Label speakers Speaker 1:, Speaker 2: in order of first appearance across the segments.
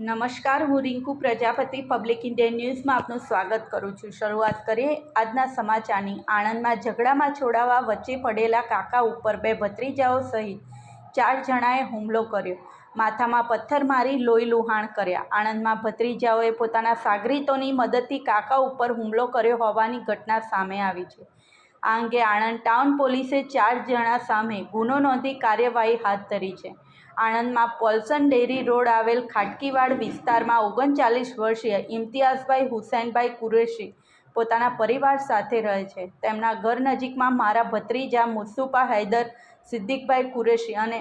Speaker 1: નમસ્કાર, હું Rinku Prajapati public Indian ન્યૂઝમાં આપનું સ્વાગત કરું છું। શરૂઆત કરીએ આજના સમાચારની। આણંદમાં ઝઘડામાં છોડાવવા વચ્ચે પડેલા કાકા ઉપર બે ભત્રીજાઓ સહિત 4 જણાએ હુમલો કર્યો। માથામાં પથ્થર મારી લોહી લુહાણ કર્યા। આણંદમાં ભત્રીજાઓએ પોતાના સાગરીતોની મદદથી કાકા ઉપર હુમલો કર્યો હોવાની ઘટના સામે આવી છે। આ અંગે આણંદ ટાઉન પોલીસે 4 જણા સામે ગુનો નોંધી કાર્યવાહી હાથ ધરી છે। આણંદમાં પોલ્સન ડેરી રોડ આવેલ ખાટકીવાડ વિસ્તારમાં 39 વર્ષીય ઇમ્તિયાઝભાઈ હુસૈનભાઈ કુરેશી પોતાના પરિવાર સાથે રહે છે। તેમના ઘર નજીકમાં મારા ભત્રીજા મુસ્તુફા હૈદર સિદ્દીકભાઈ કુરેશી અને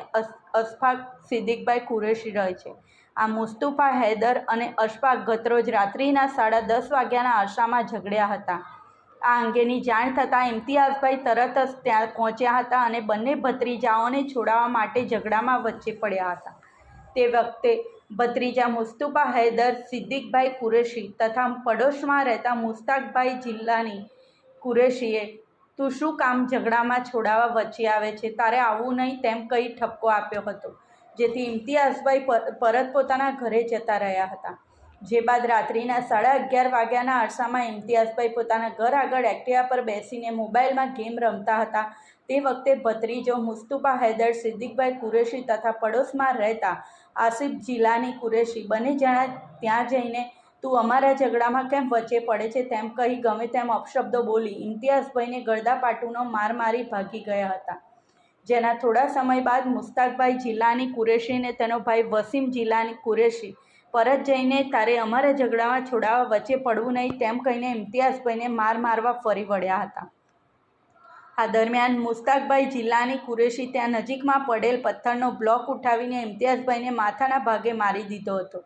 Speaker 1: અશફાક સિદ્દીકભાઈ કુરેશી રહે છે। આ મુસ્તુફા હૈદર અને અશફાક ગતરોજ રાત્રિના 10:30 વાગ્યાના અરસામાં ઝઘડ્યા હતા। આ અંગેની જાણ થતાં ઇમ્તિયાઝભાઈ તરત જ ત્યાં પહોંચ્યા હતા અને બંને ભત્રીજાઓને છોડાવવા માટે ઝઘડામાં વચ્ચે પડ્યા હતા। તે વખતે ભત્રીજા મુસ્તુફા હૈદર સિદ્દીકભાઈ કુરેશી તથા પડોશમાં રહેતા મુસ્તાકભાઈ જિલ્લાની કુરેશીએ તું શું કામ ઝઘડામાં છોડાવવા વચ્ચે આવે છે, તારે આવવું નહીં તેમ કહી ઠપકો આપ્યો હતો, જેથી ઇમ્તિયાઝભાઈ પરત પોતાના ઘરે જતા રહ્યા હતા। જે બાદ રાત્રિના 11:30 વાગ્યાના અરસામાં ઇમ્તિયાઝભાઈ પોતાના ઘર આગળ એક્ટિવા પર બેસીને મોબાઈલમાં ગેમ રમતા હતા। તે વખતે ભત્રીજો મુસ્તુફા હૈદર સિદ્દીકભાઈ કુરેશી તથા પડોશમાં રહેતા આસિફ જિલાની કુરેશી બંને જણા ત્યાં જઈને તું અમારા ઝઘડામાં કેમ વચ્ચે પડે છે તેમ કહી ગમે તેમ અપશબ્દો બોલી ઇમ્તિયાઝભાઈને ગળદાપાટુનો માર મારી ભાગી ગયા હતા। જેના થોડા સમય બાદ મુસ્તાકભાઈ જિલ્લાની કુરેશીને તેનો ભાઈ વસીમ જિલ્લાની કુરેશી પરત જઈને તારે અમારા ઝઘડામાં છોડાવવા વચ્ચે પડવું નહીં તેમ કહીને ઇમ્તિયાઝભાઈને મારવા ફરી વળ્યા હતા। આ દરમિયાન મુસ્તાકભાઈ જિલ્લાની કુરેશી ત્યાં નજીકમાં પડેલ પથ્થરનો બ્લોક ઉઠાવીને ઇમ્તિયાઝભાઈને માથાના ભાગે મારી દીધો હતો।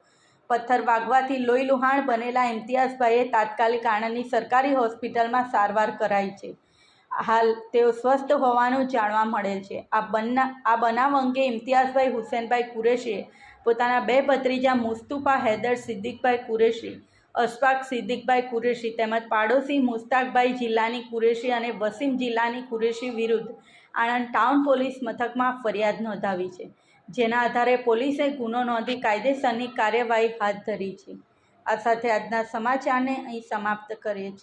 Speaker 1: પથ્થર વાગવાથી લોહી લુહાણ બનેલા ઇમ્તિયાઝભાઈએ તાત્કાલિક આણંદની સરકારી હોસ્પિટલમાં સારવાર કરાઈ છે। હાલ તેઓ સ્વસ્થ હોવાનું જાણવા મળેલ છે। આ બનાવ અંગે ઇમ્તિયાઝભાઈ હુસૈનભાઈ કુરેશીએ પોતાના 2 ભત્રીજા મુસ્તુફા હૈદર સિદ્દીકભાઈ કુરેશી, અશફાક સિદ્દીકભાઈ કુરેશી તેમજ પાડોશી મુસ્તાકભાઈ જિલ્લાની કુરેશી અને વસીમ જિલ્લાની કુરેશી વિરુદ્ધ આણંદ ટાઉન પોલીસ મથકમાં ફરિયાદ નોંધાવી છે, જેના આધારે પોલીસે ગુનો નોંધી કાયદેસરની કાર્યવાહી હાથ ધરી છે। આ સાથે આજના સમાચારને અહીં સમાપ્ત કરીએ છીએ।